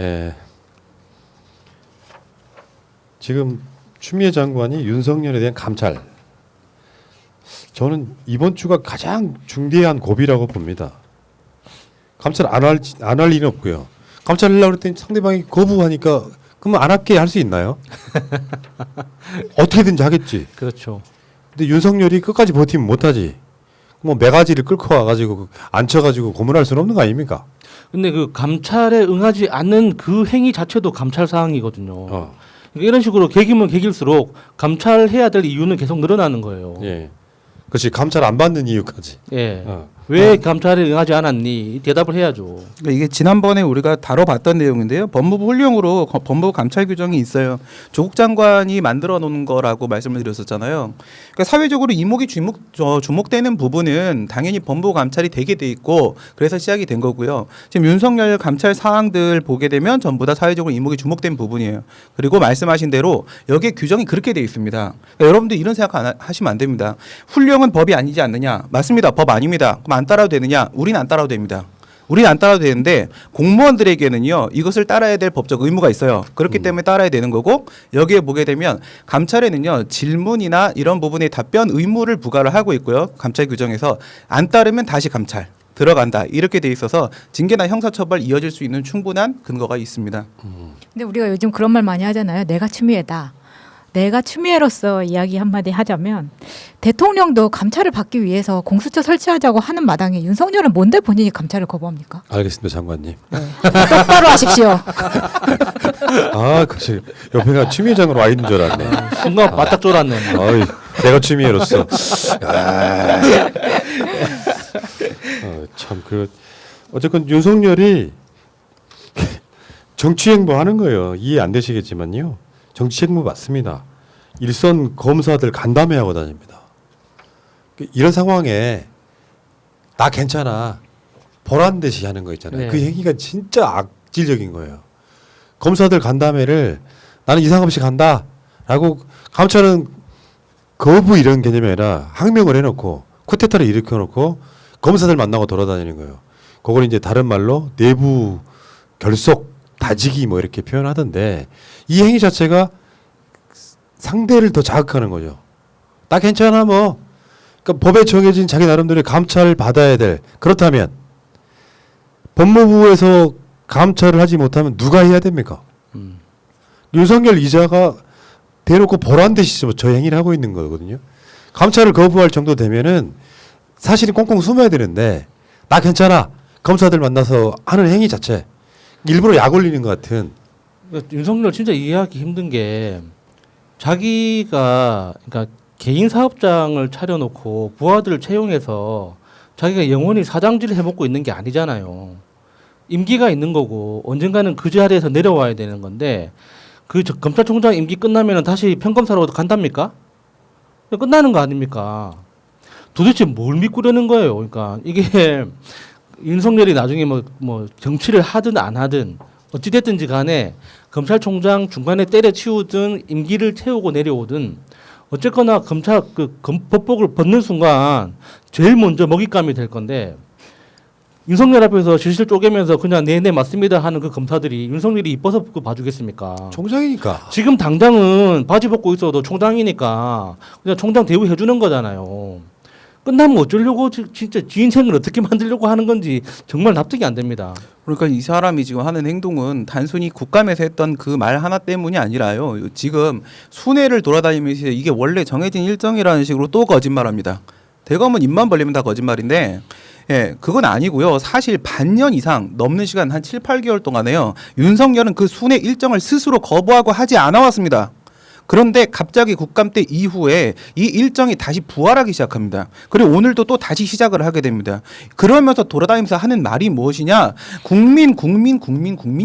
예. 지금 추미애 장관이 윤석열에 대한 감찰. 저는 이번 주가 가장 중대한 고비라고 봅니다. 감찰 안 할 일은 없고요. 감찰하려고 그랬더니 상대방이 거부하니까 그러면 안 할게 할 수 있나요? 어떻게든지 하겠지. 그렇죠. 근데 윤석열이 끝까지 버티면 못하지. 뭐 매가지를 끌고 와가지고 앉혀가지고 고문할 수는 없는 거 아닙니까? 근데 그 감찰에 응하지 않는 그 행위 자체도 감찰 사항이거든요. 그러니까 이런 식으로 개기면 개길수록 감찰해야 될 이유는 계속 늘어나는 거예요. 예. 그렇지. 감찰 안 받는 이유까지. 예. 왜 감찰에 응하지 않았니? 대답을 해야죠. 그러니까 이게 지난번에 우리가 다뤄봤던 내용인데요. 법무부 훈령으로 법무부 감찰 규정이 있어요. 조국 장관이 만들어 놓은 거라고 말씀을 드렸었잖아요. 그러니까 사회적으로 이목이 주목되는 부분은 당연히 법무부 감찰이 되게 돼 있고 그래서 시작이 된 거고요. 지금 윤석열 감찰 사항들 보게 되면 전부 다 사회적으로 이목이 주목된 부분이에요. 그리고 말씀하신 대로 여기에 규정이 그렇게 돼 있습니다. 그러니까 여러분들 이런 생각 하시면 안 됩니다. 훈령은 법이 아니지 않느냐? 맞습니다. 법 아닙니다. 그럼 안 따라도 되느냐? 우리는 안 따라도 됩니다. 우리는 안 따라도 되는데 공무원들에게는요 이것을 따라야 될 법적 의무가 있어요. 그렇기 때문에 따라야 되는 거고 여기에 보게 되면 감찰에는요 질문이나 이런 부분에 답변 의무를 부과를 하고 있고요. 감찰 규정에서 안 따르면 다시 감찰 들어간다 이렇게 돼 있어서 징계나 형사처벌 이어질 수 있는 충분한 근거가 있습니다. 근데 우리가 요즘 그런 말 많이 하잖아요. 내가 추미애다. 내가 추미애로서 이야기 한마디 하자면 대통령도 감찰을 받기 위해서 공수처 설치하자고 하는 마당에 윤석열은 뭔데 본인이 감찰을 거부합니까? 알겠습니다, 장관님. 네. 똑바로 하십시오. 아, 그치. 옆에가 추미애 장관 와 있는 줄 알았네. 순간 바짝 쫄았네. 어이, 내가 추미애로서. 참 어쨌건 윤석열이 정치 행보하는 거예요. 이해 안 되시겠지만요. 정치 행보 맞습니다. 일선 검사들 간담회하고 다닙니다. 이런 상황에 나 괜찮아 보란 듯이 하는 거 있잖아요. 네. 그 행위가 진짜 악질적인 거예요. 검사들 간담회를 나는 이상 없이 간다라고 감찰은 거부 이런 개념이 아니라 항명을 해놓고 쿠데타를 일으켜놓고 검사들 만나고 돌아다니는 거예요. 그걸 이제 다른 말로 내부 결속 다지기 뭐 이렇게 표현하던데 이 행위 자체가 상대를 더 자극하는 거죠. 나 괜찮아 뭐. 그러니까 법에 정해진 자기 나름대로 감찰을 받아야 될 그렇다면 법무부에서 감찰을 하지 못하면 누가 해야 됩니까? 윤석열 이자가 대놓고 보란 듯이 저 행위를 하고 있는 거거든요. 감찰을 거부할 정도 되면은 사실은 꽁꽁 숨어야 되는데 나 괜찮아 검사들 만나서 하는 행위 자체 일부러 약 올리는 것 같은. 그러니까 윤석열 진짜 이해하기 힘든 게 자기가 그러니까 개인 사업장을 차려놓고 부하들을 채용해서 자기가 영원히 사장질을 해먹고 있는 게 아니잖아요. 임기가 있는 거고 언젠가는 그 자리에서 내려와야 되는 건데 검찰총장 임기 끝나면 다시 평검사로 간답니까? 끝나는 거 아닙니까? 도대체 뭘 믿고려는 거예요. 그러니까 이게 윤석열이 나중에 뭐 정치를 하든 안 하든 어찌됐든지 간에 검찰총장 중간에 때려치우든 임기를 채우고 내려오든 어쨌거나 검찰 법복을 벗는 순간 제일 먼저 먹잇감이 될 건데 윤석열 앞에서 실실 쪼개면서 그냥 네네 맞습니다 하는 그 검사들이 윤석열이 이뻐서 그 봐주겠습니까? 총장이니까. 지금 당장은 바지 벗고 있어도 총장이니까 그냥 총장 대우해 주는 거잖아요. 끝나면 어쩌려고 진짜 지 인생을 어떻게 만들려고 하는 건지 정말 납득이 안 됩니다. 그러니까 이 사람이 지금 하는 행동은 단순히 국감에서 했던 그 말 하나 때문이 아니라요. 지금 순회를 돌아다니면서 이게 원래 정해진 일정이라는 식으로 또 거짓말합니다. 대검은 입만 벌리면 다 거짓말인데 예, 그건 아니고요. 사실 반년 이상 넘는 시간 한 7, 8개월 동안에요. 윤석열은 그 순회 일정을 스스로 거부하고 하지 않아 왔습니다. 그런데 갑자기 국감 때 이후에 이 일정이 다시 부활하기 시작합니다. 그리고 오늘도 또 다시 시작을 하게 됩니다. 그러면서 돌아다니면서 하는 말이 무엇이냐? 국민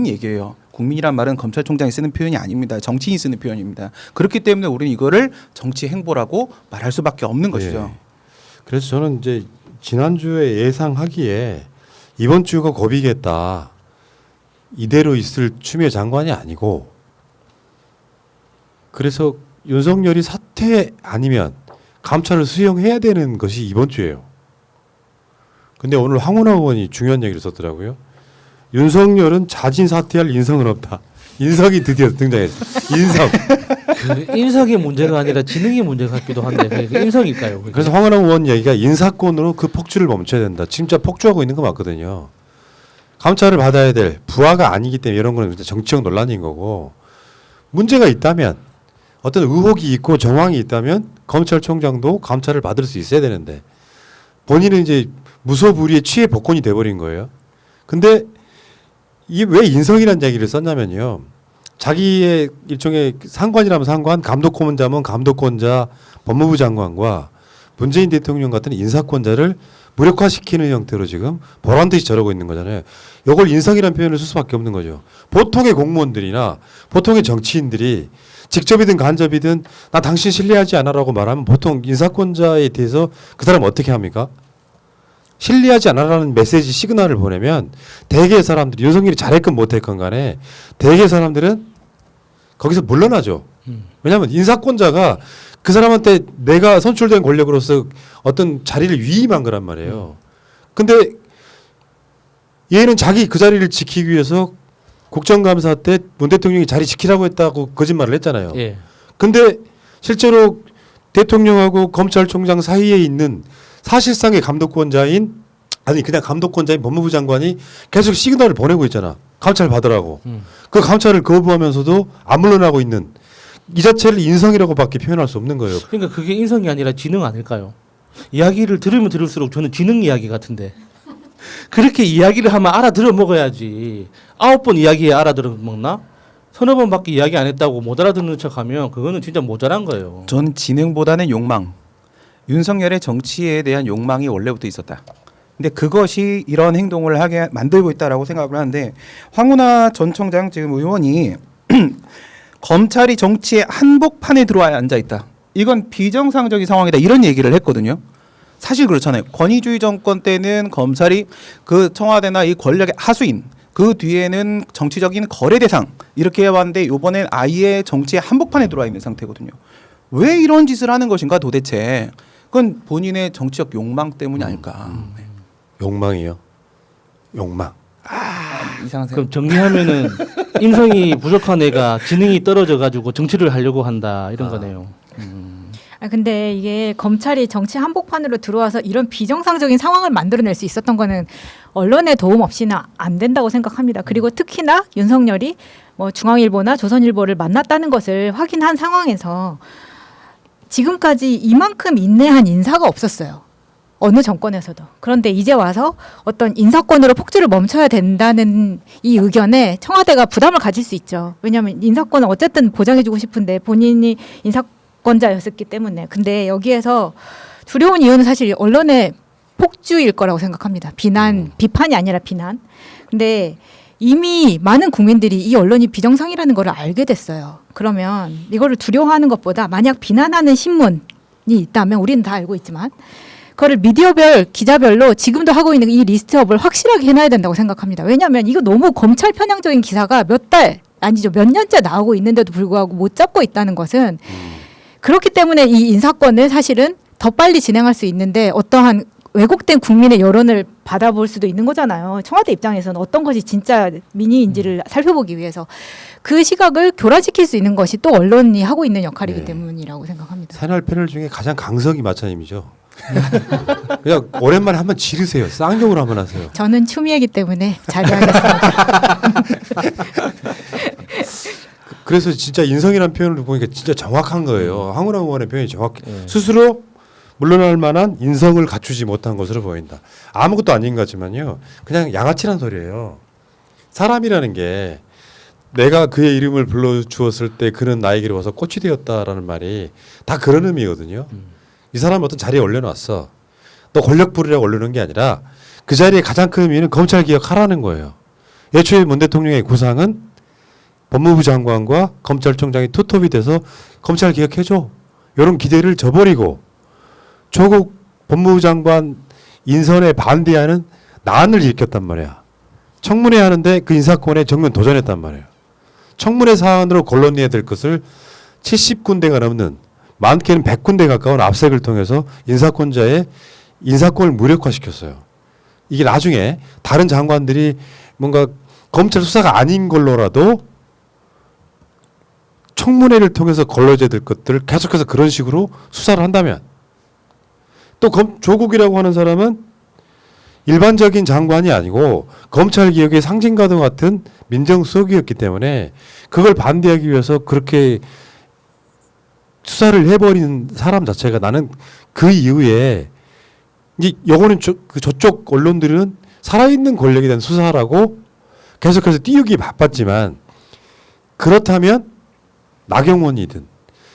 얘기예요. 국민이란 말은 검찰총장이 쓰는 표현이 아닙니다. 정치인이 쓰는 표현입니다. 그렇기 때문에 우리는 이거를 정치 행보라고 말할 수밖에 없는 것이죠. 예. 그래서 저는 이제 지난주에 예상하기에 이번 주가 고비겠다. 이대로 있을 추미애 장관이 아니고 그래서 윤석열이 사퇴 아니면 감찰을 수용해야 되는 것이 이번 주예요. 근데 오늘 황운하 의원이 중요한 얘기를 썼더라고요. 윤석열은 자진 사퇴할 인성은 없다. 인성이 드디어 등장했어. 인성. 그 인성의 문제가 아니라 지능의 문제 같기도 한데 그게 인성일까요? 그게? 그래서 황운하 의원 얘기가 인사권으로 그 폭주를 멈춰야 된다. 진짜 폭주하고 있는 거 맞거든요. 감찰을 받아야 될 부하가 아니기 때문에 이런 거는 정치적 논란인 거고 문제가 있다면 어떤 의혹이 있고 정황이 있다면 검찰총장도 감찰을 받을 수 있어야 되는데 본인은 이제 무소불위의 취해 복권이 돼버린 거예요. 근데 이게 왜 인성이라는 얘기를 썼냐면요. 자기의 일종의 상관이라면 상관, 감독고문자면 감독권자, 법무부 장관과 문재인 대통령 같은 인사권자를 무력화시키는 형태로 지금 보란듯이 저러고 있는 거잖아요. 이걸 인성이라는 표현을 쓸 수밖에 없는 거죠. 보통의 공무원들이나 보통의 정치인들이 직접이든 간접이든 나 당신 신뢰하지 않아라고 말하면 보통 인사권자에 대해서 그 사람 어떻게 합니까? 신뢰하지 않아라는 메시지 시그널을 보내면 대개의 사람들이 윤석열이 잘했건 못했건 간에 대개의 사람들은 거기서 물러나죠. 왜냐하면 인사권자가 그 사람한테 내가 선출된 권력으로서 어떤 자리를 위임한 거란 말이에요. 근데 얘는 자기 그 자리를 지키기 위해서 국정감사 때 문 대통령이 자리 지키라고 했다고 거짓말을 했잖아요. 예. 근데 실제로 대통령하고 검찰총장 사이에 있는 사실상의 감독권자인 아니 그냥 감독권자인 법무부 장관이 계속 시그널을 보내고 있잖아. 감찰 받으라고. 그 감찰을 거부하면서도 안 물러나고 있는 이 자체를 인성이라고밖에 표현할 수 없는 거예요. 그러니까 그게 인성이 아니라 지능 아닐까요? 이야기를 들으면 들을수록 저는 지능 이야기 같은데 그렇게 이야기를 하면 알아들어 먹어야지. 9번 이야기에 알아들어 먹나? 서너 번밖에 이야기 안 했다고 못 알아듣는 척하면 그거는 진짜 모자란 거예요. 전 지능보다는 욕망. 윤석열의 정치에 대한 욕망이 원래부터 있었다. 근데 그것이 이런 행동을 하게 만들고 있다라고 생각을 하는데 황운하 전 청장 지금 의원이 검찰이 정치의 한복판에 들어와 앉아 있다. 이건 비정상적인 상황이다. 이런 얘기를 했거든요. 사실 그렇잖아요. 권위주의 정권 때는 검찰이 그 청와대나 이 권력의 하수인, 그 뒤에는 정치적인 거래 대상 이렇게 해왔는데 이번엔 아예 정치의 한복판에 들어와 있는 상태거든요. 왜 이런 짓을 하는 것인가 도대체. 그건 본인의 정치적 욕망 때문이 아닐까. 네. 욕망이요. 욕망. 이상한 생각. 그럼 정리하면은 인성이 부족한 애가 지능이 떨어져 가지고 정치를 하려고 한다 이런 거네요. 근데 이게 검찰이 정치 한복판으로 들어와서 이런 비정상적인 상황을 만들어낼 수 있었던 거는 언론의 도움 없이는 안 된다고 생각합니다. 그리고 특히나 윤석열이 뭐 중앙일보나 조선일보를 만났다는 것을 확인한 상황에서 지금까지 이만큼 인내한 인사가 없었어요. 어느 정권에서도. 그런데 이제 와서 어떤 인사권으로 폭주를 멈춰야 된다는 이 의견에 청와대가 부담을 가질 수 있죠. 왜냐하면 인사권은 어쨌든 보장해주고 싶은데 본인이 인사권자였었기 때문에. 근데 여기에서 두려운 이유는 사실 언론의 폭주일 거라고 생각합니다. 비판이 아니라 비난. 근데 이미 많은 국민들이 이 언론이 비정상이라는 걸 알게 됐어요. 그러면 이거를 두려워하는 것보다 만약 비난하는 신문이 있다면 우리는 다 알고 있지만 그거를 미디어별, 기자별로 지금도 하고 있는 이 리스트업을 확실하게 해놔야 된다고 생각합니다. 왜냐하면 이거 너무 검찰 편향적인 기사가 몇 년째 나오고 있는데도 불구하고 못 잡고 있다는 것은 그렇기 때문에 이 인사권을 사실은 더 빨리 진행할 수 있는데 어떠한 왜곡된 국민의 여론을 받아볼 수도 있는 거잖아요. 청와대 입장에서는 어떤 것이 진짜 민의인지를 살펴보기 위해서 그 시각을 교란시킬 수 있는 것이 또 언론이 하고 있는 역할이기 때문이라고 생각합니다. 새날 패널 중에 가장 강석이 마차님이죠. 그냥 오랜만에 한번 지르세요. 쌍욕으로 한번 하세요. 저는 추미애기 때문에 자제하겠습니다. 그래서 진짜 인성이라는 표현을 보니까 진짜 정확한 거예요. 황운하 의원의 표현이 정확해. 스스로 물러날 만한 인성을 갖추지 못한 것으로 보인다. 아무것도 아닌 것 같지만요. 그냥 양아치란 소리예요. 사람이라는 게 내가 그의 이름을 불러주었을 때 그는 나에게 와서 꽃이 되었다라는 말이 다 그런 의미거든요. 이 사람이 어떤 자리에 올려놨어. 너 권력 부리라고 올려놓은 게 아니라 그 자리에 가장 큰 의미는 검찰 개혁하라는 거예요. 애초에 문 대통령의 구상은 법무부 장관과 검찰총장이 투톱이 돼서 검찰 개혁해줘. 이런 기대를 저버리고 조국 법무부 장관 인선에 반대하는 난을 일으켰단 말이야. 청문회 하는데 그 인사권에 정면 도전했단 말이에요. 청문회 사안으로 권론해야 될 것을 70군데가 넘는 많게는 100군데 가까운 압색을 통해서 인사권자의 인사권을 무력화시켰어요. 이게 나중에 다른 장관들이 뭔가 검찰 수사가 아닌 걸로라도 청문회를 통해서 걸러져야 될 것들을 계속해서 그런 식으로 수사를 한다면 또 조국이라고 하는 사람은 일반적인 장관이 아니고 검찰 개혁의 상징과도 같은 민정수석이었기 때문에 그걸 반대하기 위해서 그렇게 수사를 해버린 사람 자체가 나는 그 이후에 이제 요거는 저쪽 언론들은 살아있는 권력에 대한 수사라고 계속해서 띄우기 바빴지만 그렇다면 나경원이든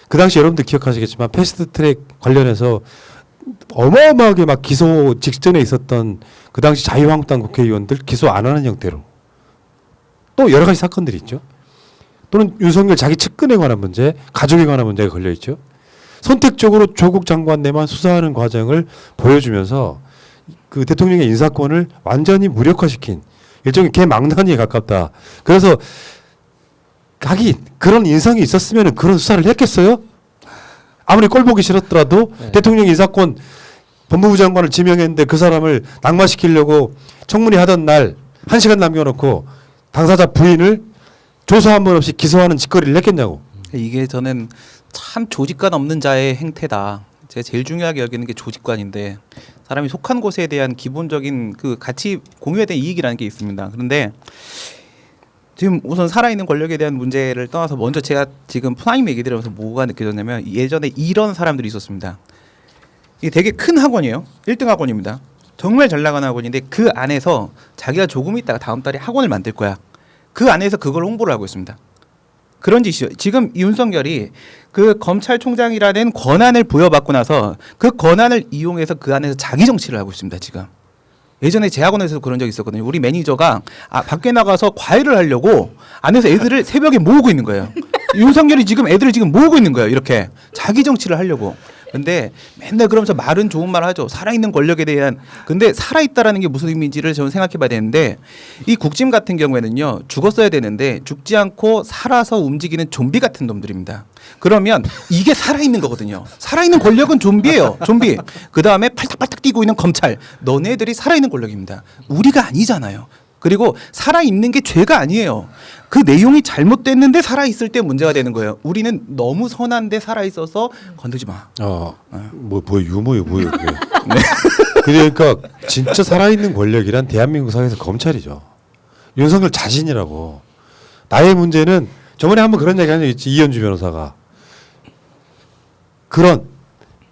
그 당시 여러분들 기억하시겠지만 패스트트랙 관련해서 어마어마하게 막 기소 직전에 있었던 그 당시 자유한국당 국회의원들 기소 안 하는 형태로 또 여러 가지 사건들이 있죠. 또는 윤석열 자기 측근에 관한 문제, 가족에 관한 문제가 걸려 있죠. 선택적으로 조국 장관 내만 수사하는 과정을 보여주면서 그 대통령의 인사권을 완전히 무력화시킨 일종의 개망나니에 가깝다. 그래서 그런 인성이 있었으면 그런 수사를 했겠어요? 아무리 꼴 보기 싫었더라도 네. 대통령 인사권 법무부 장관을 지명했는데 그 사람을 낙마시키려고 청문회 하던 날 1시간 남겨놓고 당사자 부인을 조사 한 번 없이 기소하는 짓거리를 했겠냐고. 이게 저는 참 조직관 없는 자의 행태다. 제가 제일 중요하게 여기는 게 조직관인데 사람이 속한 곳에 대한 기본적인 그 가치 공유에 대한 이익이라는 게 있습니다. 그런데 지금 우선 살아있는 권력에 대한 문제를 떠나서 먼저 제가 지금 푸나님 얘기 들으면서 뭐가 느껴졌냐면 예전에 이런 사람들이 있었습니다. 이게 되게 큰 학원이에요. 1등 학원입니다. 정말 잘 나가는 학원인데 그 안에서 자기가 조금 있다가 다음 달에 학원을 만들 거야. 그 안에서 그걸 홍보를 하고 있습니다. 그런 짓이요. 지금 윤석열이 그 검찰총장이라는 권한을 부여받고 나서 그 권한을 이용해서 그 안에서 자기 정치를 하고 있습니다. 지금. 예전에 제 학원에서도 그런 적이 있었거든요. 우리 매니저가 밖에 나가서 과외를 하려고 안에서 애들을 새벽에 모으고 있는 거예요. 윤석열이 지금 애들을 지금 모으고 있는 거예요. 이렇게 자기 정치를 하려고. 근데 맨날 그러면서 말은 좋은 말 하죠. 살아있는 권력에 대한. 근데 살아있다라는 게 무슨 의미인지를 저는 생각해 봐야 되는데 이 국짐 같은 경우에는요. 죽었어야 되는데 죽지 않고 살아서 움직이는 좀비 같은 놈들입니다. 그러면 이게 살아있는 거거든요. 살아있는 권력은 좀비예요. 좀비. 그다음에 팔딱팔딱 뛰고 있는 검찰. 너네들이 살아있는 권력입니다. 우리가 아니잖아요. 그리고 살아있는 게 죄가 아니에요. 그 내용이 잘못됐는데 살아있을 때 문제가 되는 거예요. 우리는 너무 선한데 살아있어서 건들지 마. 뭐 유머요, 뭐요, 그게. 그러니까 진짜 살아있는 권력이란 대한민국 사회에서 검찰이죠. 윤석열 자신이라고. 나의 문제는 저번에 한번 그런 얘기 한 적 있지. 이현주 변호사가. 그런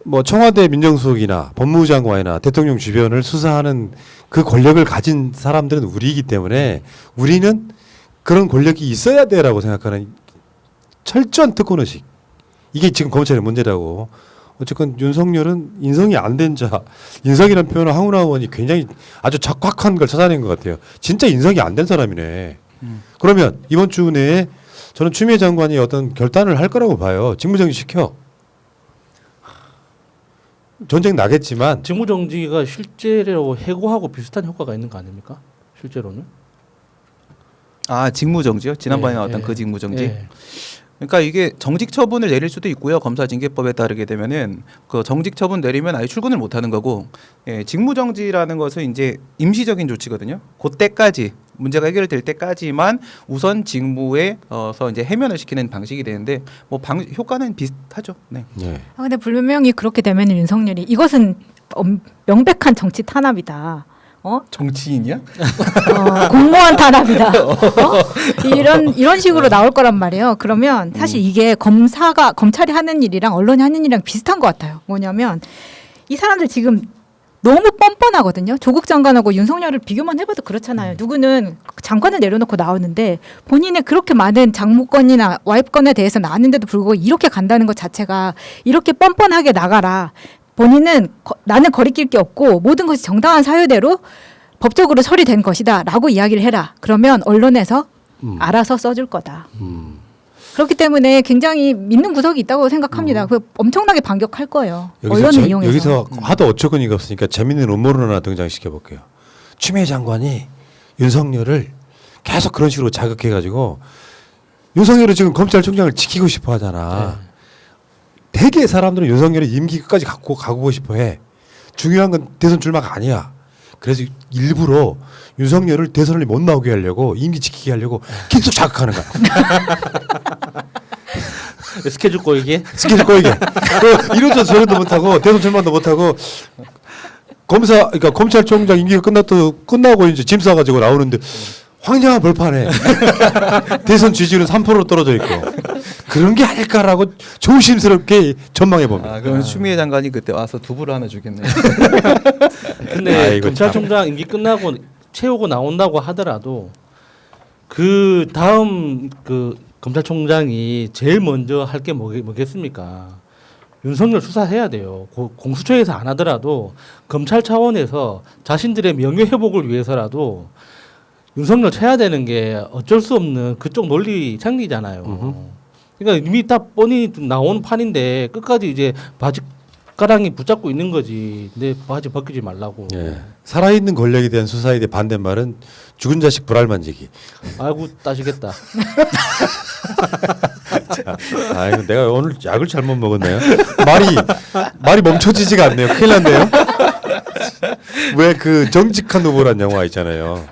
뭐 청와대 민정수석이나 법무부 장관이나 대통령 주변을 수사하는 그 권력을 가진 사람들은 우리이기 때문에 우리는 그런 권력이 있어야 돼라고 생각하는 철저한 특권의식. 이게 지금 검찰의 문제라고. 어쨌건 윤석열은 인성이 안 된 자, 인성이라는 표현을 황운하 의원이 굉장히 아주 적확한 걸 찾아낸 것 같아요. 진짜 인성이 안 된 사람이네. 그러면 이번 주 내에 저는 추미애 장관이 어떤 결단을 할 거라고 봐요. 직무정지 시켜. 전쟁 나겠지만 직무정지가 실제로 해고하고 비슷한 효과가 있는 거 아닙니까? 실제로는. 직무정지요? 지난번에 나왔던 그 직무정지. 그러니까 이게 정직 처분을 내릴 수도 있고요. 검사징계법에 따르게 되면은 그 정직 처분 내리면 아예 출근을 못 하는 거고, 직무정지라는 것은 이제 임시적인 조치거든요. 그때까지 문제가 해결될 때까지만 우선 직무에서 이제 해면을 시키는 방식이 되는데 뭐 효과는 비슷하죠. 네. 근데 분명히 그렇게 되면 윤석열이 이것은 명백한 정치 탄압이다. 정치인이야? 공무원 탄압이다. 이런 식으로 나올 거란 말이에요. 그러면 사실 이게 검찰이 하는 일이랑 언론이 하는 일이랑 비슷한 것 같아요. 뭐냐면 이 사람들 지금 너무 뻔뻔하거든요. 조국 장관하고 윤석열을 비교만 해봐도 그렇잖아요. 누구는 장관을 내려놓고 나오는데 본인의 그렇게 많은 장모권이나 와이프권에 대해서 나왔는데도 불구하고 이렇게 간다는 것 자체가 이렇게 뻔뻔하게 나가라. 본인은 나는 거리낄 게 없고 모든 것이 정당한 사유대로 법적으로 처리된 것이다 라고 이야기를 해라. 그러면 언론에서 알아서 써줄 거다. 그렇기 때문에 굉장히 믿는 구석이 있다고 생각합니다. 그 엄청나게 반격할 거예요. 언론을 이용해서. 여기서 하도 어처구니가 없으니까 재밌는 음모를 하나 등장시켜 볼게요. 추미애 장관이 윤석열을 계속 그런 식으로 자극해가지고 윤석열은 지금 검찰총장을 지키고 싶어 하잖아. 대개 사람들은 윤석열이 임기 끝까지 가고 싶어 해. 중요한 건 대선 출마가 아니야. 그래서 일부러 윤석열을 대선을 못 나오게 하려고 임기 지키게 하려고 계속 자극하는 거야. 스케줄 꼬이게. 스케줄 꼬이게. 이런저런 저런도 못하고 대선 출마도 못하고 그러니까 검찰총장 임기가 끝나고 이제 짐 싸가지고 나오는데 황량한 벌판에 대선 지지율은 3%로 떨어져 있고 그런 게 아닐까라고 조심스럽게 전망해 봅니다. 아, 그러면 추미애 장관이 그때 와서 두부를 하나 주겠네요. 근데 아이고, 검찰총장 임기 끝나고 채우고 나온다고 하더라도 그 다음 그 검찰총장이 제일 먼저 할 게 뭐겠습니까? 윤석열 수사해야 돼요. 공수처에서 안 하더라도 검찰 차원에서 자신들의 명예 회복을 위해서라도 윤석열 쳐야 되는 게 어쩔 수 없는 그쪽 논리 창리잖아요. 그러니까 이미 다 뻔히 나온 판인데 끝까지 이제 바지가랑이 붙잡고 있는 거지. 내 바지 벗기지 말라고. 예. 살아있는 권력에 대한 수사에 대한 반대말은 죽은 자식 불알만지기. 아이고 따시겠다. 아이고 내가 오늘 약을 잘못 먹었네요. 말이 멈춰지지가 않네요. 큰일 났네요. 왜 그 정직한 후보란 영화 있잖아요.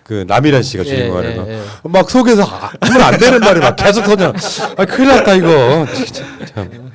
그 남일한 씨가 주인공하는 막 속에서 하면 안 되는 말이 막 계속 터져. 아 큰일 났다 이거. 진짜 참.